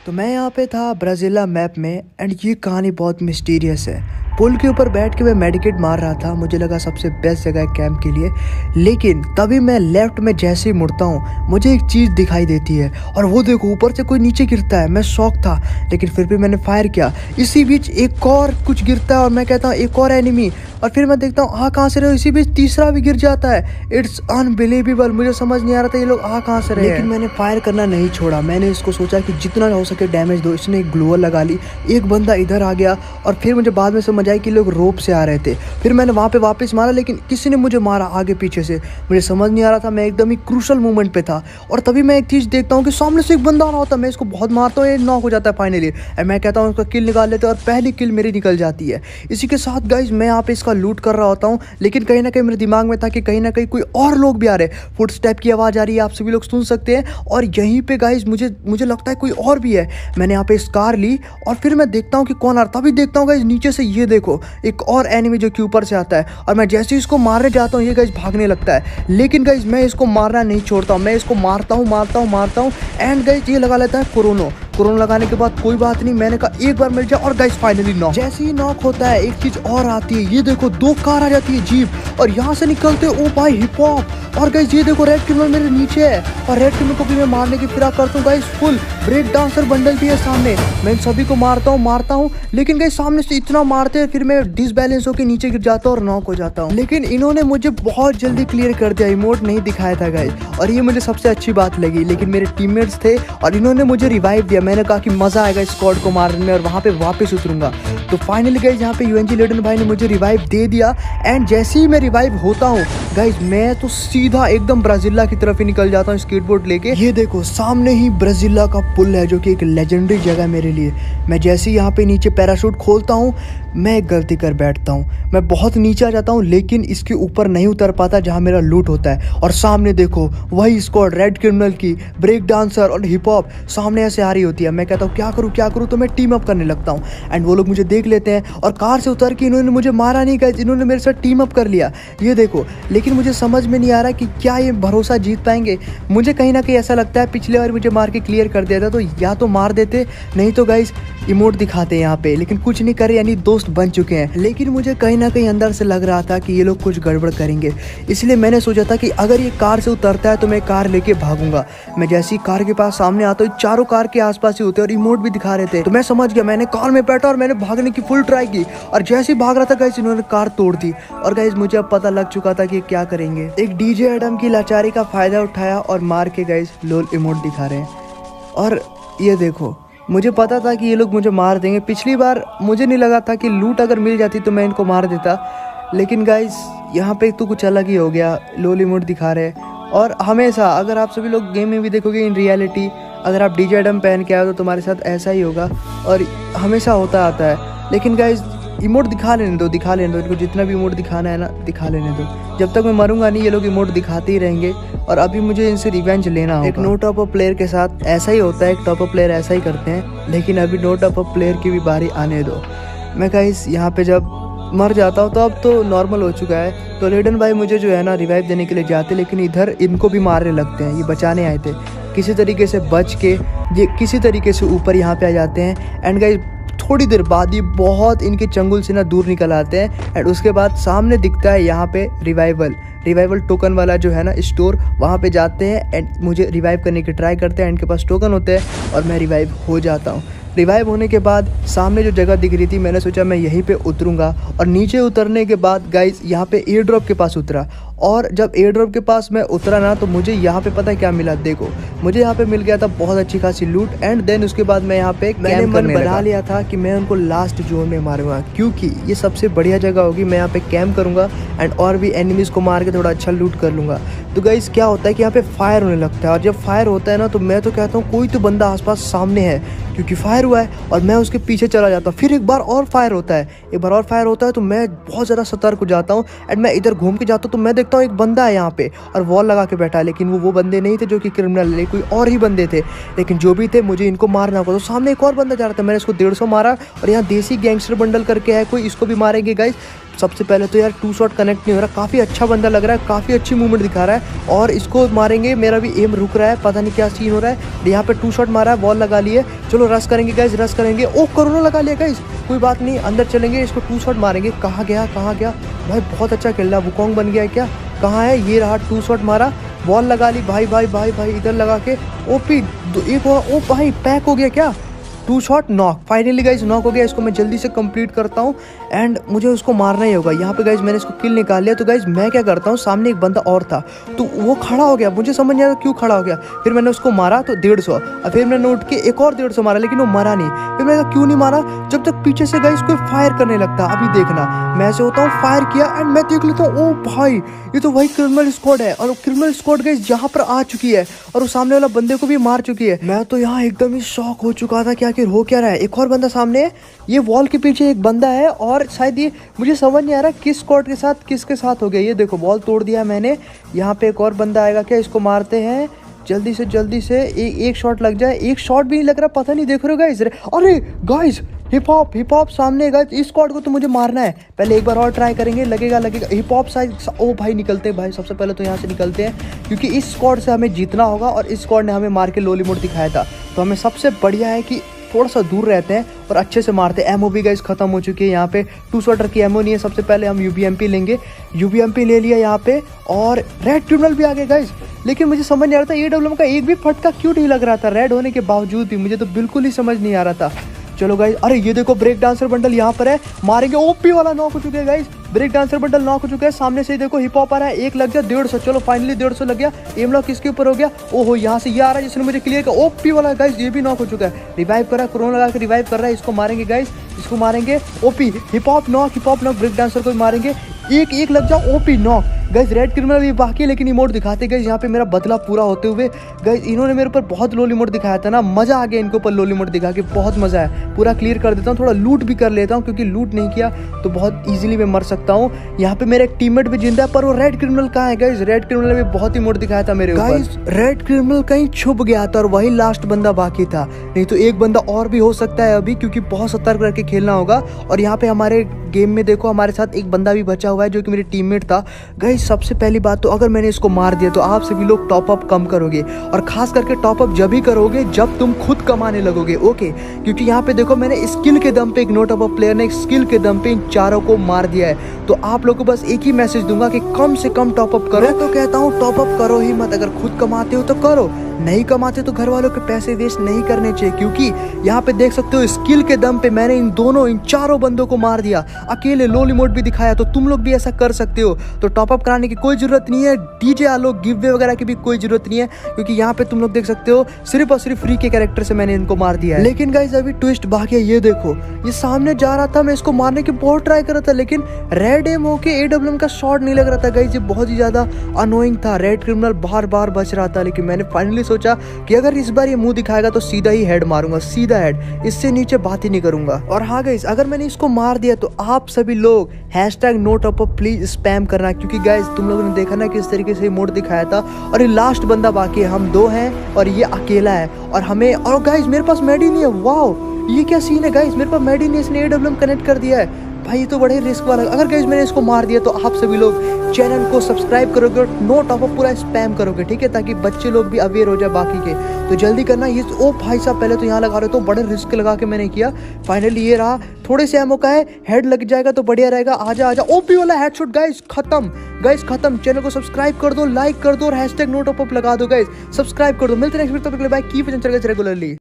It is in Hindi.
तो मैं यहाँ पे था ब्राज़ीला मैप में एंड ये कहानी बहुत मिस्टीरियस है। पुल के ऊपर बैठ के मैं मेडिकेट मार रहा था, मुझे लगा सबसे बेस्ट जगह है कैंप के लिए। लेकिन तभी मैं लेफ्ट में जैसे ही मुड़ता हूँ मुझे एक चीज़ दिखाई देती है और वो देखो ऊपर से कोई नीचे गिरता है। मैं शॉक था लेकिन फिर भी मैंने फायर किया। इसी बीच एक और कुछ गिरता है और मैं कहता हूँ एक और एनिमी, और फिर मैं देखता हूँ कहाँ से रहे। इसी बीच तीसरा भी गिर जाता है। It's unbelievable. मुझे समझ नहीं आ रहा था ये लोग कहाँ से रहे। लेकिन मैंने फायर करना नहीं छोड़ा। मैंने इसको सोचा कि जितना हो सके डैमेज दो। इसने एक ग्लोअर लगा ली, एक बंदा इधर आ गया और फिर मुझे बाद में समझ आया कि लोग रोप से आ रहे थे। फिर मैंने वहाँ पे वापस मारा लेकिन किसी ने मुझे मारा आगे पीछे से। मुझे समझ नहीं आ रहा था, मैं एकदम ही क्रूशल मूवमेंट पे था। और तभी मैं एक चीज़ देखता हूँ कि सामने से एक बंदा आ रहा होता है। मैं इसको बहुत मारता हूँ, ये नॉक हो जाता है फाइनली। मैं कहता हूँ उसका किल निकाल लेते हैं और पहली किल मेरी निकल जाती है। इसी के साथ गाइज मैं यहाँ पे इसका लूट कर रहा होता हूँ, लेकिन कहीं ना कहीं मेरे दिमाग में था कि कहीं ना कहीं कोई और लोग भी आ रहे हैं। फुटस्टेप की आवाज़ आ रही है, आप सभी लोग सुन सकते हैं। और यहीं पे गाइज मुझे लगता है कोई और भी है। मैंने यहाँ पे स्कार ली और फिर मैं देखता हूँ कि कौन आ रहा। तभी देखता हूँ गाइज नीचे से ये देखो एक और एनिमी जो कि ऊपर से आता है। और मैं जैसे ही इसको मारने जाता हूँ ये गाइज भागने लगता है। लेकिन गाइज मैं इसको मारना नहीं छोड़ता हूँ, मैं इसको मारता हूँ एंड गाइज ये लगा लेता है कोरोना लगाने के बाद कोई बात नहीं, मैंने कहा एक बार मिल जाए। और गाइस फाइनली नॉक। जैसे ही नॉक होता है एक चीज और आती है, ये देखो दो कार आ जाती है जीप और यहाँ से निकलते ओ भाई हिप हॉप। और गाइस ये देखो रेड क्रिमिनल मेरे नीचे है और रेड क्रिमिनल को भी मैं मारने की फिराक करता हूँ। Guys full break dancer bundle भी है सामने। मैं इन सभी को मारता हूँ लेकिन गाइस सामने से इतना मारते हैं फिर मैं डिसबैलेंस होकर नीचे गिर जाता हूँ और नॉक हो जाता हूँ। लेकिन इन्होंने मुझे बहुत जल्दी क्लियर कर दिया, इमोट नहीं दिखाया था गाइस, और ये मुझे सबसे अच्छी बात लगी। लेकिन मेरे टीममेट्स थे और इन्होंने मुझे रिवाइव दिया। मैंने कहा कि मजा आएगा स्क्वाड को मारने में और वहाँ पे वापस उतरूंगा। तो फाइनली गाइज यहाँ पे यूएनजी लेडन भाई ने मुझे रिवाइव दे दिया। एंड जैसे ही मैं रिवाइव होता हूँ गाइज मैं तो सीधा एकदम ब्राज़ीला की तरफ ही निकल जाता हूँ स्केटबोर्ड लेके। ये देखो सामने ही ब्राज़ीला का पुल है जो कि एक लेजेंडरी जगह मेरे लिए। मैं जैसे ही यहाँ पे नीचे पैराशूट खोलता हूँ मैं एक गलती कर बैठता हूँ, मैं बहुत नीचे आ जाता हूँ लेकिन इसके ऊपर नहीं उतर पाता जहाँ मेरा लूट होता है। और सामने देखो वही स्क्वाड रेड क्रिमिनल की, ब्रेक डांसर और हिप हॉप सामने ऐसे आ रही होती है। मैं कहता हूँ क्या करूँ, तो मैं टीम अप करने लगता हूँ। एंड वो लोग मुझे देख लेते हैं और कार से उतर के इन्होंने मुझे मारा नहीं गाइस, इन्होंने मेरे साथ टीम अप कर लिया ये देखो। लेकिन मुझे समझ में नहीं आ रहा कि क्या ये भरोसा जीत पाएंगे। मुझे कहीं ना कहीं ऐसा लगता है पिछले बार मुझे मार के क्लियर कर दिया था, तो या तो मार देते नहीं तो गाइस इमोट दिखाते यहाँ पे। लेकिन कुछ नहीं करे, यानी दोस्त बन चुके हैं। लेकिन मुझे कहीं ना कहीं अंदर से लग रहा था कि ये लोग कुछ गड़बड़ करेंगे, इसलिए मैंने सोचा था कि अगर ये कार से उतरता है तो मैं कार लेके भागूंगा। मैं जैसी कार के पास सामने आता हूँ चारों कार के आसपास ही होते और इमोट भी दिखा रहे थे, तो मैं समझ गया। मैंने कार में बैठा और मैंने भागने की फुल ट्राई की और जैसे ही भाग रहा था गाइस इन्होंने कार तोड़ दी। और गाइस मुझे अब पता लग चुका था कि क्या करेंगे। एक डीजे एडम की लाचारी का फायदा उठाया और मार के गाइस लोल इमोट दिखा रहे हैं। और ये देखो मुझे पता था कि ये लोग मुझे मार देंगे। पिछली बार मुझे नहीं लगा था कि लूट अगर मिल जाती तो मैं इनको मार देता, लेकिन गाइस यहाँ पे तो कुछ अलग ही हो गया। लोल इमोट दिखा रहे हैं। और हमेशा अगर आप सभी लोग गेम में भी देखोगे इन रियलिटी, अगर आप डीजे एडम पहन के आए तो तुम्हारे साथ ऐसा ही होगा और हमेशा होता आता है। लेकिन गाइस इमोट दिखा लेने दो इनको, जितना भी इमोट दिखाना है ना दिखा लेने दो। जब तक मैं मरूंगा नहीं ये लोग इमोट दिखाते ही रहेंगे और अभी मुझे इनसे रिवेंज लेना होगा। एक नो टॉप अप प्लेयर के साथ ऐसा ही होता है, एक टॉप अप प्लेयर ऐसा ही करते हैं। लेकिन अभी नो टॉप अप प्लेयर की भी बारी आने दो। मैं गाइस यहाँ पे जब मर जाता हूँ तो अब तो नॉर्मल हो चुका है। तो लेडन भाई मुझे जो है ना रिवाइव देने के लिए जाते, लेकिन इधर इनको भी मारने लगते हैं। ये बचाने आए थे, किसी तरीके से बच के ये किसी तरीके से ऊपर यहाँ पे आ जाते हैं। एंड गाइस थोड़ी देर बाद ये बहुत इनके चंगुल से ना दूर निकल आते हैं। एंड उसके बाद सामने दिखता है यहाँ पे रिवाइवल टोकन वाला जो है ना स्टोर, वहाँ पे जाते हैं एंड मुझे रिवाइव करने की ट्राई करते हैं। इनके पास टोकन होते हैं और मैं रिवाइव हो जाता हूँ। रिवाइव होने के बाद सामने जो जगह दिख रही थी मैंने सोचा मैं यहीं पे उतरूंगा। और नीचे उतरने के बाद गाइस यहाँ पे एयर ड्रॉप के पास उतरा। और जब एयर ड्रॉप के पास मैं उतरा ना तो मुझे यहाँ पे पता है क्या मिला। देखो मुझे यहाँ पे मिल गया था बहुत अच्छी खासी लूट। एंड देन उसके बाद मैं यहाँ पे मैंने मन बना लिया था कि मैं उनको लास्ट जोन में मारूंगा, क्योंकि ये सबसे बढ़िया जगह होगी। मैं यहाँ पे कैंप करूंगा एंड और भी एनिमीज को मार के थोड़ा अच्छा लूट कर लूंगा। तो गाइस क्या होता है कि यहाँ पे फायर होने लगता है और जब फायर होता है ना तो मैं तो कहता हूँ कोई तो बंदा आसपास सामने है, क्योंकि फायर हुआ है। और मैं उसके पीछे चला जाता हूँ। फिर एक बार और फायर होता है तो मैं बहुत ज़्यादा सतर्क हो जाता हूँ। एंड मैं इधर घूम के जाता हूँ तो मैं देखता हूँ एक बंदा है यहाँ पे और वॉल लगा के बैठा है। लेकिन वो बंदे नहीं थे जो कि क्रिमिनल, कोई और ही बंदे थे। लेकिन जो भी थे मुझे इनको मारना होगा। तो सामने एक और बंदा जा रहा था, मैंने इसको 150 मारा। और यहाँ देसी गैंगस्टर बंडल करके है कोई, इसको भी मारेंगे गाइस। सबसे पहले तो यार 2 शॉट कनेक्ट नहीं हो रहा, काफ़ी अच्छा बंदा लग रहा है, काफ़ी अच्छी मूवमेंट दिखा रहा है और इसको मारेंगे। मेरा भी एम रुक रहा है, पता नहीं क्या सीन हो रहा है। यहाँ पे 2 शॉट मारा है, बॉल लगा लिए, चलो रश करेंगे गाइज, रश करेंगे। ओ कोरोना लगा लिया गाइज, कोई बात नहीं, अंदर चलेंगे, इसको 2 शॉट मारेंगे। कहाँ गया भाई, बहुत अच्छा खेल रहा है, वुकोंग बन गया है क्या, कहाँ है, ये रहा, 2 शॉट मारा, बॉल लगा ली भाई भाई भाई भाई, इधर लगा के ओपी एक ओ भाई पैक हो गया क्या, 2 shot knock, finally guys knock हो गया। इसको मैं जल्दी से कंप्लीट करता हूँ एंड मुझे उसको मारना ही होगा। यहाँ पे गाइज मैंने इसको किल निकाल लिया। तो गाइज मैं क्या करता हूँ, सामने एक बंदा और था तो वो खड़ा हो गया, मुझे समझ नहीं आया क्यों खड़ा हो गया। फिर मैंने उसको मारा तो 150, और फिर मैंने उठ के एक और 150 मारा, लेकिन वो मरा नहीं। फिर मैंने कहा क्यों नहीं मारा, जब तक पीछे से गाइज कोई फायर करने लगता। अभी देखना, मैं ऐसे होता हूँ, फायर किया एंड मैं देख लेता हूँ, ओ भाई ये तो वही क्रिमिनल स्क्वाड है। और क्रिमिनल स्क्वाड गाइज यहाँ पर आ चुकी है और वो सामने वाला बंदे को भी मार चुकी है। मैं तो यहाँ एकदम ही शॉक हो चुका था कि आखिर हो क्या रहा है। एक और बंदा सामने है, ये वॉल के पीछे एक बंदा है और शायद ये, मुझे समझ नहीं आ रहा किस स्क्वाड के साथ किसके साथ हो गया। ये देखो बॉल तोड़ दिया मैंने, यहाँ पे एक और बंदा आएगा क्या, इसको मारते हैं जल्दी से एक शॉट लग जाए। एक शॉट भी नहीं लग रहा, पता नहीं, देख रहे हो गाइस, अरे गाइस हिप हॉप सामने गाइस, इस स्क्वाड को तो मुझे मारना है। पहले एक बार और ट्राई करेंगे, लगेगा हिप हॉप साइड। ओ भाई निकलते हैं भाई, सबसे पहले तो यहाँ से निकलते हैं क्योंकि इस स्क्वाड से हमें जीतना होगा और इस स्क्वाड ने हमें मार के लोली मोड दिखाया था। तो हमें सबसे बढ़िया है कि थोड़ा सा दूर रहते हैं और अच्छे से मारते हैं। एमओ भी गाइस खत्म हो चुकी है, यहाँ पे 2 शॉटर की एमओ नहीं है। सबसे पहले हम यूबीएमपी लेंगे, यूबीएमपी ले लिया यहाँ पे, और रेड क्रिमिनल भी आ गए गाइस। लेकिन मुझे समझ नहीं आ रहा था एडब्ल्यूएम का एक भी फटका क्यों नहीं लग रहा था, रेड होने के बावजूद भी मुझे तो बिल्कुल ही समझ नहीं आ रहा था। चलो गाइस, अरे ये देखो ब्रेक डांसर बंडल यहाँ पर है, मारेंगे। ओपी वाला नॉक हो चुके हैं guys, break dancer bundle knock हो चुका है। सामने से देखो हिप हॉप आ रहा है, एक लग गया, 150। चलो फाइनली 150 लग गया। एम लॉक किसके ऊपर हो गया, ओहो यहाँ से ये आ रहा है जिसने मुझे क्लियर किया। ओपी वाला गाइस, ये भी नॉक हो चुका है, रिवाइव कर रहा है, कोरोना लगा के रिवाइव कर रहा है। इसको मारेंगे गाइस, इसको मारेंगे। OP hip hop knock, break dancer को मारेंगे। एक लग जाओ, OP knock guys. Red criminal भी बाकी, लेकिन इमोट दिखाते गए यहाँ पे मेरा बदला पूरा होते हुए। गाइस इन्होंने मेरे ऊपर बहुत लोली मोड दिखाया था ना, मजा आ गया इनके ऊपर लोली मोड दिखा के, बहुत मजा है। पूरा क्लियर कर देता हूँ, थोड़ा लूट भी कर लेता हूँ क्योंकि लूट नहीं किया तो बहुत इजीली मैं मर सकता हूँ। यहाँ पे मेरा एक टीममेट भी जिंदा है, पर वो रेड क्रिमिनल कहाँ है गाइस। रेड क्रिमिनल भी बहुत ही मोड दिखाया था मेरे ऊपर। रेड क्रिमिनल कहीं छुप गया था और वही लास्ट बंदा बाकी था, नहीं तो एक बंदा और भी हो सकता है अभी, क्योंकि बहुत सतर्क करके खेलना होगा। और यहाँ पे हमारे गेम में देखो हमारे साथ एक बंदा भी बचा हुआ है जो कि मेरे टीममेट था। गाइस सबसे पहली बात तो अगर मैंने इसको मार दिया तो आप सभी लोग टॉप अप कम करोगे, और खास करके टॉप अप जब ही करोगे जब तुम खुद कमाने लगोगे, ओके। क्योंकि यहाँ पे देखो मैंने स्किल के दम पे, एक नो टॉप अप प्लेयर ने स्किल के दम पे इन चारों को मार दिया है। तो आप लोगों को बस एक ही मैसेज दूंगा कि कम से कम टॉप अप करो। मैं तो कहता हूँ टॉप अप करो ही मत, अगर खुद कमाते हो तो करो, नहीं कमाते तो घर वालों के पैसे वेस्ट नहीं करने चाहिए। क्योंकि यहाँ पे देख सकते हो स्किल के दम पे मैंने इन चारों बंदों को मार दिया, अकेले लोली मोड भी दिखाया। तो तुम लोग भी ऐसा कर सकते हो। तो टॉप अप कराने की कोई जरूरत नहीं है, डीजे आलोक गिव वे वगैरह की भी कोई जरूरत नहीं है, क्योंकि यहाँ पे तुम लोग देख सकते हो सिर्फ और सिर्फ फ्री के कैरेक्टर से मैंने इनको मार दिया है। लेकिन गाइस अभी ट्विस्ट बाकी है, ये देखो ये सामने जा रहा था, मैं इसको मारने की बहुत ट्राई कर रहा था, लेकिन रेड एम हो के एडब्ल्यूएम का शॉट नहीं लग रहा था गाइस। ये बहुत ही ज्यादा अनोइंग था, रेड क्रिमिनल बार बार बच रहा था। लेकिन मैंने फाइनली सोचा कि अगर इस बार ये मुंह दिखाएगा तो सीधा ही हेड मारूंगा, सीधा हेड, इससे नीचे बात ही नहीं करूंगा। और हाँ गाइस, अगर मैंने इसको मार दिया तो आप सभी लोग #NoTopUp प्लीज स्पैम करना, क्योंकि गाइस तुम लोगों ने देखा ना किस तरीके से मोड दिखाया था। और ये लास्ट बंदा बाकी है, हम 2 हैं और ये अकेला है। और हमें, और गाइस मेरे पास मेडी नहीं है, वाओ ये क्या सीन है गाइस, मेरे पास मेडी नहीं है, इसने एडब्ल्यूएम कनेक्ट कर दिया है भाई, ये तो बड़े रिस्क वाला। अगर गाइस मैंने इसको मार दिया तो आप सभी लोग चैनल को सब्सक्राइब करोगे और नो टॉप अप पूरा स्पैम करोगे, ठीक है, ताकि बच्चे लोग भी अवेयर हो जाए बाकी के। तो जल्दी करना ये। ओ भाई साहब पहले तो यहाँ लगा रहे, तो बड़े रिस्क लगा के मैंने किया। फाइनली ये रहा, थोड़े से एमओ का है, हेड लग जाएगा तो बढ़िया रहेगा। आजा ओपी वाला हेडशॉट गाइस, खत्म गाइस खत्म। चैनल को सब्सक्राइब कर दो, लाइक कर दो और #NoTopUp लगा दो गाइस, सब्सक्राइब कर दो। मिलते हैं नेक्स्ट वीडियो, तब तक के लिए बाय, कीप वॉचिंग रेगुलरली।